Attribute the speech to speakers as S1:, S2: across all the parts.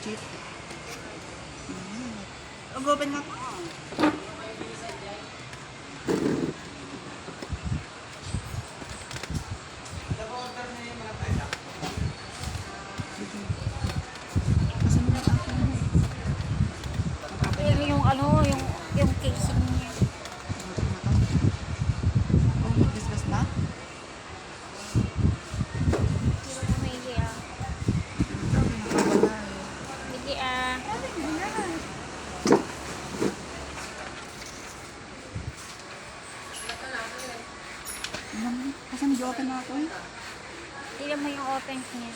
S1: legit. Mag-open nga po.
S2: Yung ano, yung casing niya.
S1: Oh, nag-discuss na?
S2: Hindi ah. Hindi ah.
S1: Kasan nag-open na ako eh?
S2: Tignan mo yung open niya.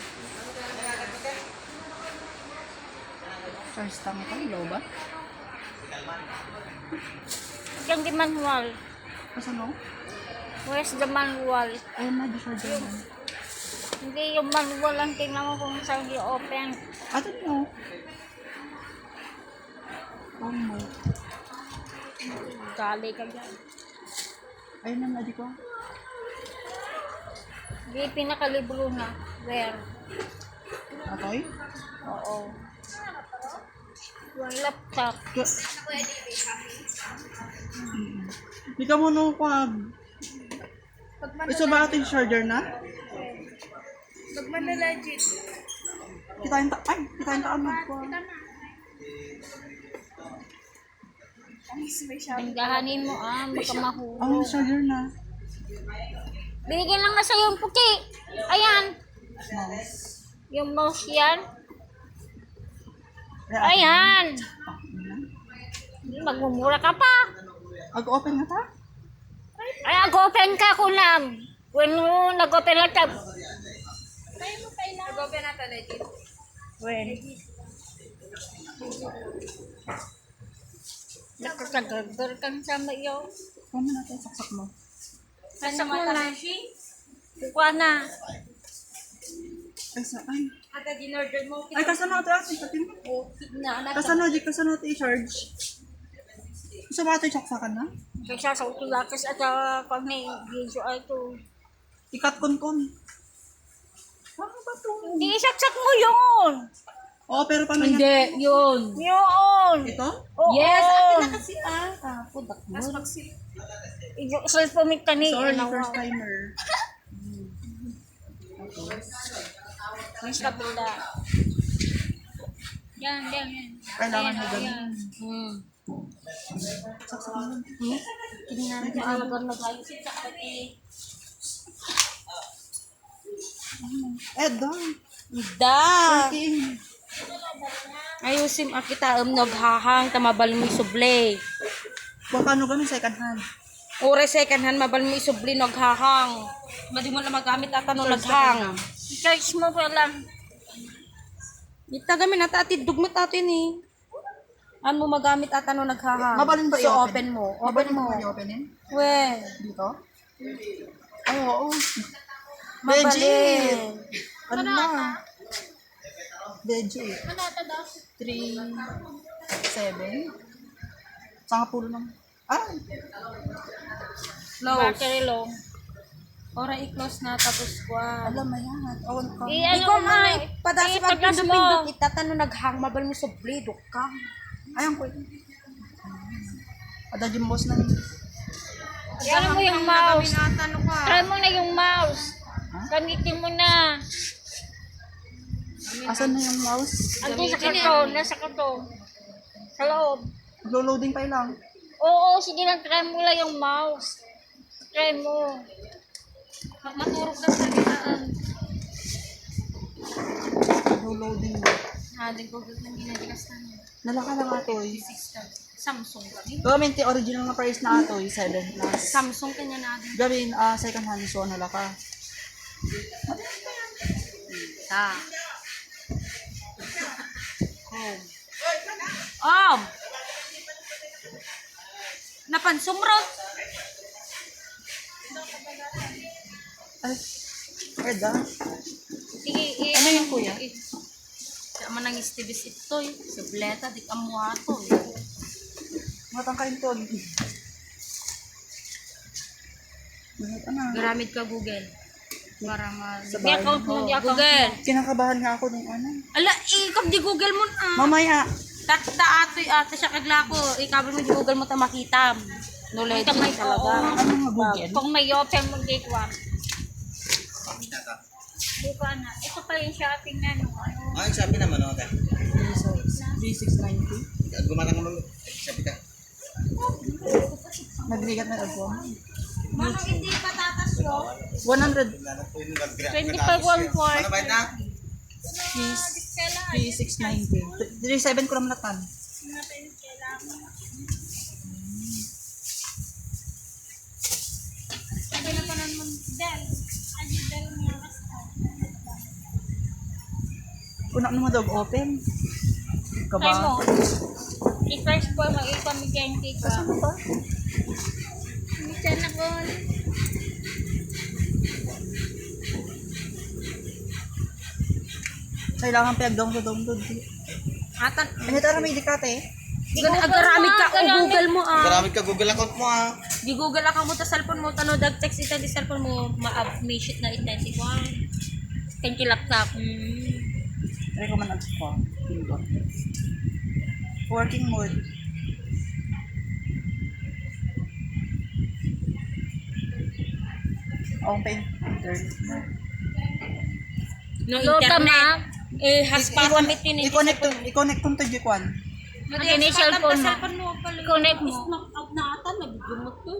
S1: Charge time ito, ilaw ba?
S2: Yung di manual.
S1: Kasan no?
S2: Where's the manual?
S1: Ayun na, di-charge na.
S2: Hindi yung manual ang tingnan mo kung saan i-open.
S1: Ato mo. Oh mo.
S2: Gali ka dyan.
S1: Ayun na, nadi ko.
S2: Hindi pinakalibro na. Where?
S1: Atoy?
S2: Oo. Yung laptop.
S1: Hindi ka mo nung kwag. Isa ba ating charger na?
S2: Magmana-legit.
S1: Kita yung taan ko.
S2: Tinggahanin mo baka mahulog.
S1: Oh, charger na.
S2: Binigyan lang na sa'yo yung puti. Ayan.
S1: Mouse.
S2: Yung mouse yan.
S1: Ayan.
S2: Ayan. Magmumura ka pa.
S1: Mag-open na ta?
S2: Ay, nag-open ka kunam. When nag-open na ta.
S3: Nag-open na to, legit.
S2: When? Nakakagagar kang sama iyo.
S1: Kung natin saksak mo.
S2: Nasa mo na. Buka na.
S1: Ay, saan?
S3: Ata, din-order mo.
S1: Ay, kasano ito ate? Patin mo. Kasano ito i-charge? Isa ba ito saksakan na?
S2: Kaya sa utulakas at pag may video ay ito.
S1: Ikat kon. Ano ba ito?
S2: Hindi, isaksak mo yun.
S1: Oo, pero paano
S3: Hindi, yun.
S2: Yun.
S1: Ito?
S2: Oo.
S3: Yes, akin na kasi pudak mo.
S2: Yung cellphone ka ni.
S1: Sorry,
S2: ano,
S1: first timer.
S2: May kabila. Yan.
S1: Kailangan mo ganun. Saksak mo.
S2: Tingnan natin alagang nag-ayos sa pati.
S1: Done.
S3: Da!
S1: King.
S3: Ayusim akita naghahang tamabal mo isuble.
S1: Baka ano ganun, second hand.
S3: Ore second hand mabal mo isubli naghahang. Madi mo na magamit ata no naghang.
S2: Charge mo pa lang.
S3: Ita gamin ata atid dugmet atin eh. Ano mo magamit ata no naghahang.
S1: Mabalin ba
S3: So
S1: i-open?
S3: open mo.
S1: Open
S3: Open mo.
S1: mo. I-openin?
S3: We.
S1: Dito? Ay, oo.
S3: Mabalin.
S1: Legit. Ano na? Legit.
S2: Ano ito daw?
S1: 3, 7. Sanga pulo ng... Ay!
S3: Close.
S2: Battery low.
S3: Ora i-close na tapos kwa.
S1: Alam mo yan. Awan ka.
S3: Ikaw ay padasi
S2: Itagas mo.
S3: pagpindot itatan no naghang mabal mo subli dukang.
S1: Ayan ko. Ada yung boss na yun.
S2: Try mo yung mouse.
S3: Ano ka?
S2: Try mo na yung mouse. Gamitin mo na.
S1: Asan na yung mouse?
S2: Andun sa karton. Nasa karton. Sa loob.
S1: Loading pa lang.
S2: Oo, sige lang. Try mo lang yung mouse. Try mo.
S3: Maturog na sa gitaan.
S1: Loading.
S3: Hadin ko gud nang ginadikas na.
S1: Nalaka lang ato eh.
S3: Samsung kami.
S1: Gawin ti original na price na ato eh. 7 plus.
S3: Samsung kanya na din.
S1: Gawin second hand so nalaka.
S3: Ta. Oh. Napansumrot.
S1: Ay. Eda.
S2: Sige,
S1: Ano yun kuya?
S3: Kaya man ang istibis ito eh. Subleta, di kamuhato eh.
S1: Matang kain to. Ano?
S3: Garamid ka Google. Para ma...
S1: Sa
S2: May
S1: bahay
S2: account
S1: mo.
S2: mo, di account
S3: Google.
S2: mo.
S1: Kinakabahan nga ako ng ano.
S3: Ala, ikap di Google mo na.
S1: Mamaya.
S3: Ate siya kagla ko. Ikap mo di Google mo ta makita. Knowledge
S2: Ito may
S3: talaga.
S1: Ano nga Google?
S2: Kung may open mo gate 1. Di ko na. Ito pa yung shopping na no. Ano?
S4: Ay, sabi naman, okay.
S1: 3690.
S4: Gumatang naman. Sabi ka.
S1: Nagligat na ako.
S3: Manong hindi patatas yun.
S1: 100.
S2: 25,140.
S4: Ano ba na?
S1: 3690. 37 ko naman natan. Kuna mo dog open.
S2: Try mo.
S1: Kaba.
S2: I-first po, mag-i-comigente ko.
S1: Saan mo ba?
S2: Minsan ako.
S1: Kailangan pinag-download.
S3: Atan,
S1: Ano tara may dikate?
S3: agaramid ka o Google mo
S4: Maraming ka Google account mo ah.
S3: Di Google account mo ta cellphone mo tano dag text ita di cellphone mo may shit na intensi ko.
S2: Thank you, laptop.
S1: Try ko man ang ko. Working mode. Open.
S3: No
S2: Load ka,
S3: internet.
S2: ma'am.
S3: Haspa kami tin.
S1: I-connect kung to Jikwan.
S2: Mag-ini cellphone mo.
S3: Cellphone mo pala.
S2: Connect mo.
S3: Out na ata nagumot to.